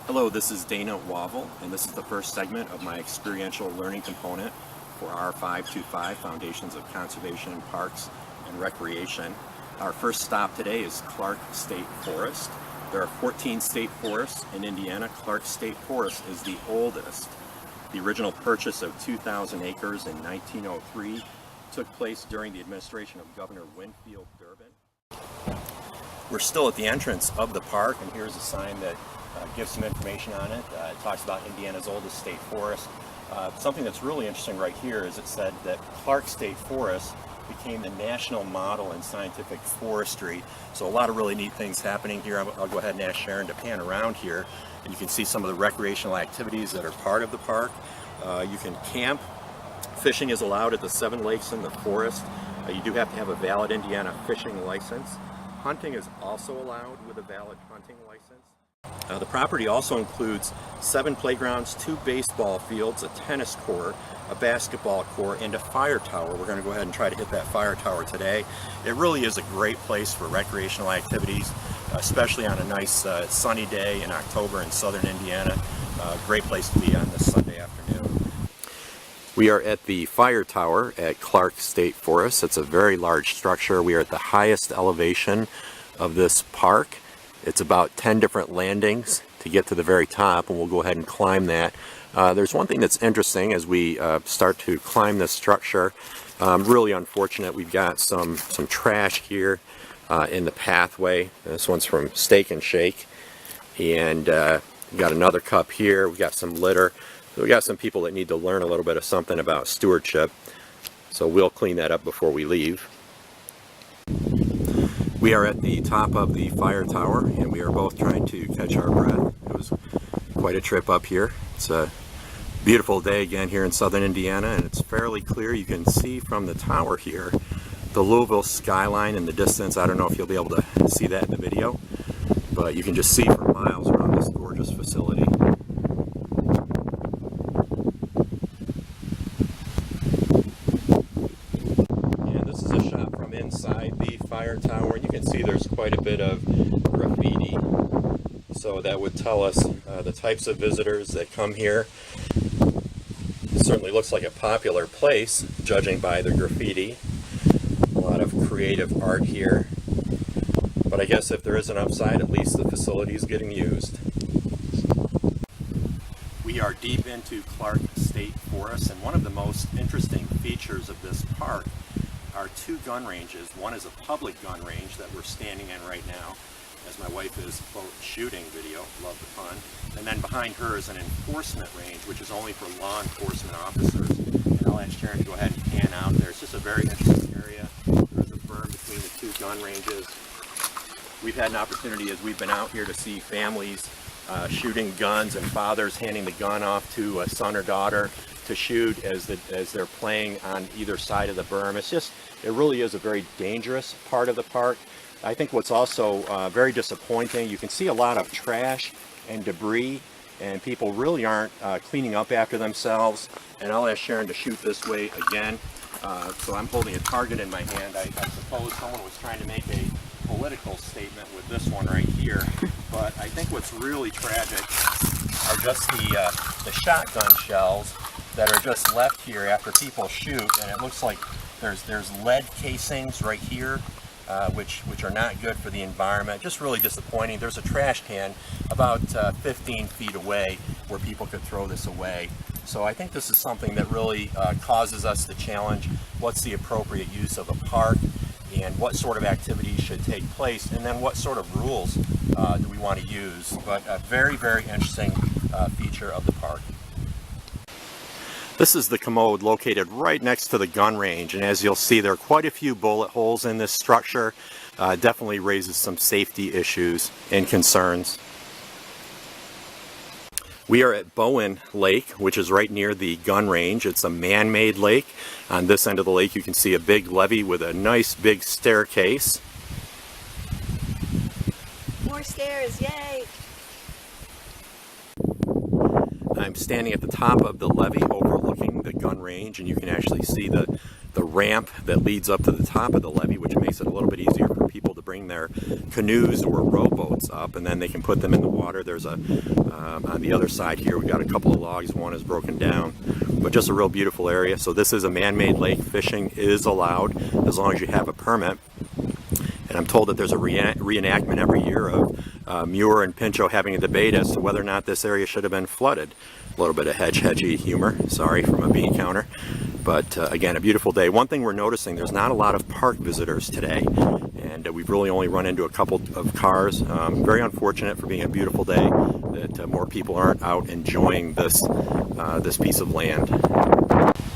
Hello, this is Dana Wavle, and this is the first segment of my experiential learning component for R525, Foundations of Conservation, Parks, and Recreation. Our first stop today is Clark State Forest. There are 14 state forests in Indiana. Clark State Forest is the oldest. The original purchase of 2,000 acres in 1903 took place during the administration of Governor Winfield Durbin. We're still at the entrance of the park, and here's a sign that gives some information on it. It talks about Indiana's oldest state forest. Something that's really interesting right here is it said that Clark State Forest became the national model in scientific forestry. So a lot of really neat things happening here. I'll go ahead and ask Sharon to pan around here, and you can see some of the recreational activities that are part of the park. You can camp. Fishing is allowed at the 7 lakes in the forest. You do have to have a valid Indiana fishing license. Hunting is also allowed with a valid hunting license. The property also includes 7 playgrounds, 2 baseball fields, a tennis court, a basketball court, and a fire tower. We're going to go ahead and try to hit that fire tower today. It really is a great place for recreational activities, especially on a nice sunny day in October in southern Indiana. Great place to be on this Sunday afternoon. We are at the fire tower at Clark State Forest. It's a very large structure. We are at the highest elevation of this park. It's about 10 different landings to get to the very top, and we'll go ahead and climb that. There's one thing that's interesting as we start to climb this structure. Really unfortunate, we've got some trash here in the pathway. This one's from Steak and Shake, and we've got another cup here. We've got some litter. So we got some people that need to learn a little bit of something about stewardship, so we'll clean that up before we leave. We are at the top of the fire tower, and we are both trying to catch our breath. It was quite a trip up here. It's a beautiful day again here in southern Indiana, and it's fairly clear. You can see from the tower here the Louisville skyline in the distance. I don't know if you'll be able to see that in the video, but you can just see for miles around this gorgeous facility. Inside the fire tower, and you can see there's quite a bit of graffiti, so that would tell us the types of visitors that come here. It certainly looks like a popular place, judging by the graffiti. A lot of creative art here, but I guess if there is an upside, at least the facility is getting used. We are deep into Clark State Forest, and one of the most interesting features of this park are 2 gun ranges. One is a public gun range that we're standing in right now, as my wife is, quote, shooting video, love the pun. And then behind her is an enforcement range, which is only for law enforcement officers. And I'll ask Sharon to go ahead and pan out there. It's just a very interesting area. There's a berm between the 2 gun ranges. We've had an opportunity as we've been out here to see families shooting guns, and fathers handing the gun off to a son or daughter to shoot as they're playing on either side of the berm. It really is a very dangerous part of the park. I think what's also very disappointing, you can see a lot of trash and debris, and people really aren't cleaning up after themselves. And I'll ask Sharon to shoot this way again. So I'm holding a target in my hand. I suppose someone was trying to make a political statement with this one right here, but I think what's really tragic are just the shotgun shells that are just left here after people shoot, and it looks like there's lead casings right here, which are not good for the environment. Just really disappointing. There's a trash can about 15 feet away where people could throw this away. So I think this is something that really causes us to challenge what's the appropriate use of a park, and what sort of activities should take place, and then what sort of rules do we want to use. But a very, very interesting feature of the park. This is the commode located right next to the gun range, and as you'll see, there are quite a few bullet holes in this structure. Definitely raises some safety issues and concerns. We are at Bowen Lake, which is right near the gun range. It's a man-made lake. On this end of the lake, you can see a big levee with a nice big staircase. More stairs, yay! I'm standing at the top of the levee overlooking the gun range, and you can actually see the the ramp that leads up to the top of the levee, which makes it a little bit easier for people to bring their canoes or rowboats up, and then they can put them in the water. There's a on the other side here, we've got a couple of logs. One is broken down, but just a real beautiful area. So this is a man-made lake. Fishing is allowed as long as you have a permit. And I'm told that there's a reenactment every year of Muir and Pinchot having a debate as to whether or not this area should have been flooded. A little bit of hedgy humor, sorry, from a bean counter. But again, a beautiful day. One thing we're noticing, there's not a lot of park visitors today. And we've really only run into a couple of cars. Very unfortunate for being a beautiful day that more people aren't out enjoying this, this piece of land.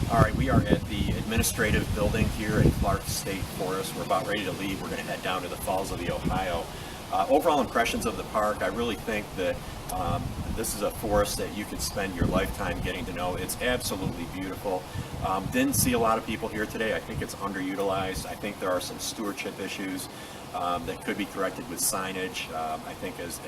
All right, we are at the administrative building here at Clark State Forest. We're about ready to leave. We're going to head down to the Falls of the Ohio. Overall impressions of the park, I really think that this is a forest that you could spend your lifetime getting to know. It's absolutely beautiful. Didn't see a lot of people here today. I think it's underutilized. I think there are some stewardship issues that could be corrected with signage. I think as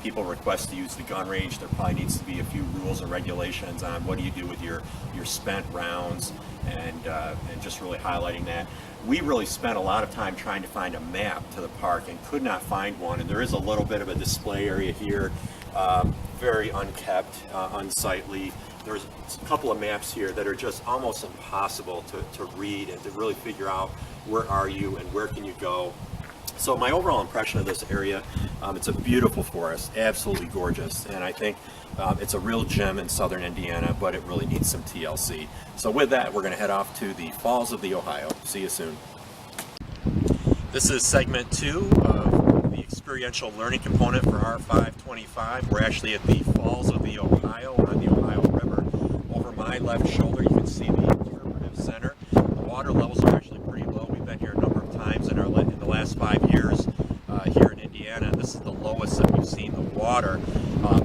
people request to use the gun range, there probably needs to be a few rules and regulations on what do you do with your spent rounds, and just really highlighting that. We really spent a lot of time trying to find a map to the park and could not find one, and there is a little bit of a display area here, very unkept, unsightly. There's a couple of maps here that are just almost impossible to read and to really figure out where are you and where can you go. So my overall impression of this area, it's a beautiful forest, absolutely gorgeous, and I think it's a real gem in southern Indiana, but it really needs some TLC. So with that, we're going to head off to the Falls of the Ohio. See you soon. This is segment 2 of the experiential learning component for R525. We're actually at the Falls of the Ohio on the Ohio River. Over my left shoulder, you can see the interpretive center. The water levels are actually pretty low. We've been here a number of times in the last 5 years here in Indiana. This is the lowest that we've seen the water.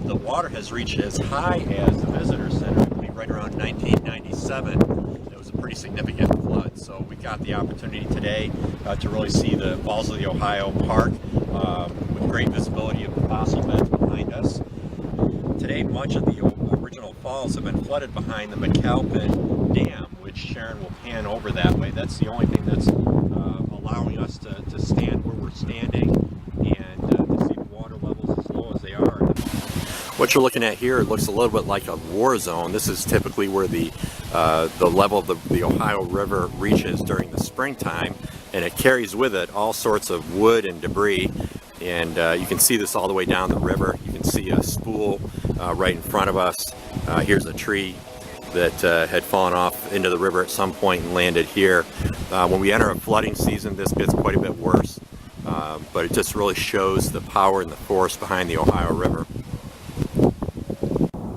The water has reached as high as the visitor center, I believe right around 1997. It was a pretty significant flood. So we got the opportunity today to really see the Falls of the Ohio Park with great visibility of the fossil beds behind us. Today, much of the original falls have been flooded behind the McAlpin Dam, which Sharon will pan over that way. That's the only thing that's allowing us to stand where we're standing and to see the water levels as low as they are. What you're looking at here, it looks a little bit like a war zone. This is typically where the level of the Ohio River reaches during the springtime, and it carries with it all sorts of wood and debris. And you can see this all the way down the river. You can see a spool right in front of us. Here's a tree that had fallen off into the river at some point and landed here. When we enter a flooding season, this gets quite a bit worse, but it just really shows the power and the force behind the Ohio River.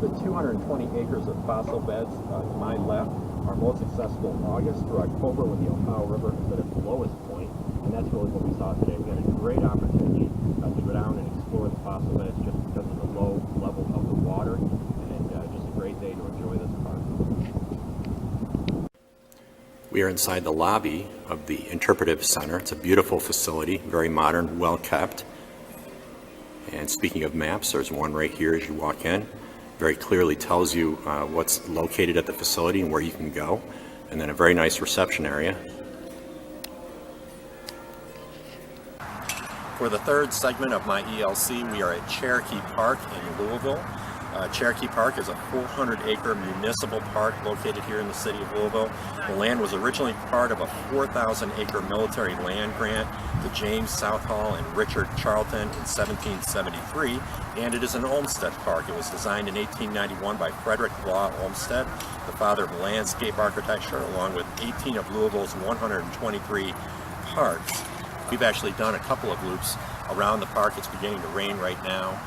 The 220 acres of fossil beds to my left are most accessible August through October when the Ohio River is at its lowest point, and that's really what we saw today. We had a great opportunity to go down and explore the fossil beds just because of the low level of the water, and just a great day to enjoy this park. We are inside the lobby of the Interpretive Center. It's a beautiful facility, very modern, well kept. And speaking of maps, there's one right here as you walk in. Very clearly tells you what's located at the facility and where you can go. And then a very nice reception area. For the third segment of my ELC, we are at Cherokee Park in Louisville. Cherokee Park is a 400-acre municipal park located here in the city of Louisville. The land was originally part of a 4,000-acre military land grant to James Southall and Richard Charlton in 1773, and it is an Olmsted park. It was designed in 1891 by Frederick Law Olmsted, the father of landscape architecture, along with 18 of Louisville's 123 parks. We've actually done a couple of loops around the park. It's beginning to rain right now.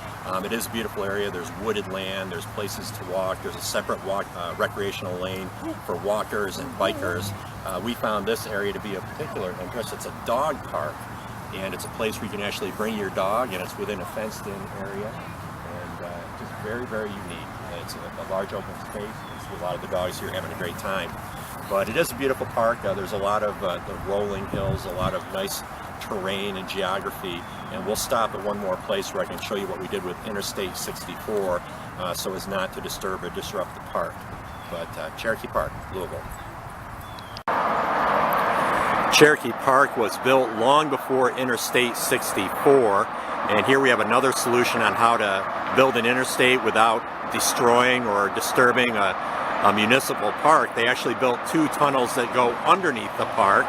It is a beautiful area. There's wooded land, there's places to walk, there's a separate recreational lane for walkers and bikers. We found this area to be of particular interest. It's a dog park, and it's a place where you can actually bring your dog, and it's within a fenced-in area, and just very, very unique. It's a large open space. You see a lot of the dogs here having a great time. But it is a beautiful park. There's a lot of the rolling hills, a lot of nice terrain and geography, and we'll stop at one more place where I can show you what we did with Interstate 64 so as not to disturb or disrupt the park. But Cherokee Park, Louisville. Cherokee Park was built long before Interstate 64, and here we have another solution on how to build an interstate without destroying or disturbing a municipal park. They actually built 2 tunnels that go underneath the park,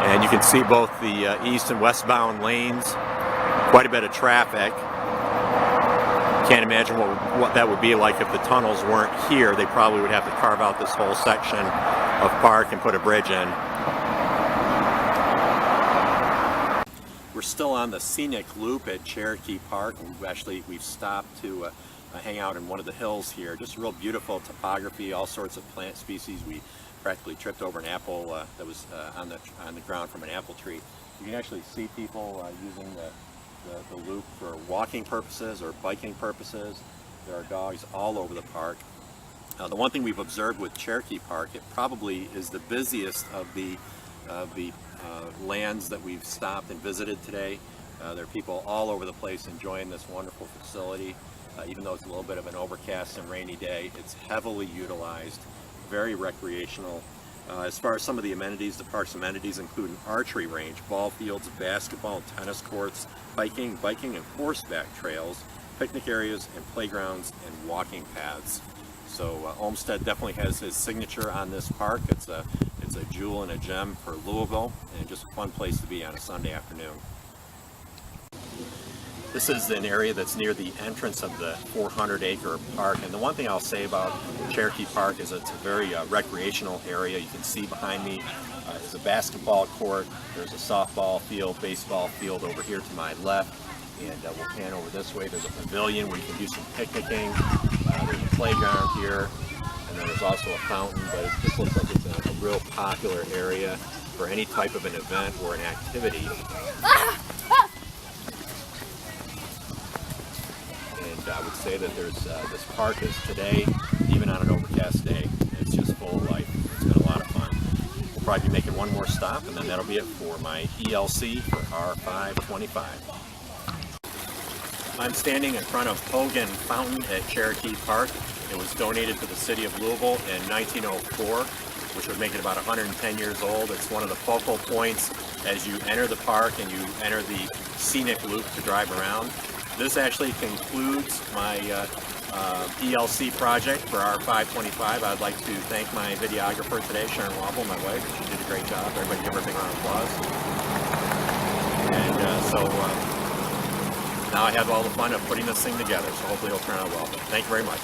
and you can see both the east and westbound lanes, quite a bit of traffic. Can't imagine what that would be like if the tunnels weren't here. They probably would have to carve out this whole section of park and put a bridge in. We're still on the scenic loop at Cherokee Park. We've stopped to hang out in one of the hills here. Just real beautiful topography, all sorts of plant species. We practically tripped over an apple that was on the ground from an apple tree. You can actually see people using the loop for walking purposes or biking purposes. There are dogs all over the park. The one thing we've observed with Cherokee Park, it probably is the busiest of the lands that we've stopped and visited today. There are people all over the place enjoying this wonderful facility. Even though it's a little bit of an overcast and rainy day, it's heavily utilized, very recreational. As far as some of the amenities, the park's amenities include an archery range, ball fields, basketball and tennis courts, biking and horseback trails, picnic areas and playgrounds and walking paths. So Olmsted definitely has his signature on this park. It's a jewel and a gem for Louisville, and just a fun place to be on a Sunday afternoon. This is an area that's near the entrance of the 400-acre park, and the one thing I'll say about Cherokee Park is it's a very recreational area. You can see behind me is a basketball court. There's a softball field, baseball field over here to my left, and we'll pan over this way. There's a pavilion where you can do some picnicking. There's a playground here, and then there's also a fountain, but it just looks like it's a real popular area for any type of an event or an activity. I would say that this park is today, even on an overcast day, it's just full of life. It's been a lot of fun. We'll probably be making one more stop, and then that'll be it for my ELC for R525. I'm standing in front of Hogan Fountain at Cherokee Park. It was donated to the city of Louisville in 1904, which would make it about 110 years old. It's one of the focal points as you enter the park and you enter the scenic loop to drive around. This actually concludes my ELC project for R525. I'd like to thank my videographer today, Sharon Wavle, my wife. She did a great job. Everybody give her a big round of applause. And so now I have all the fun of putting this thing together, so hopefully it'll turn out well. Thank you very much.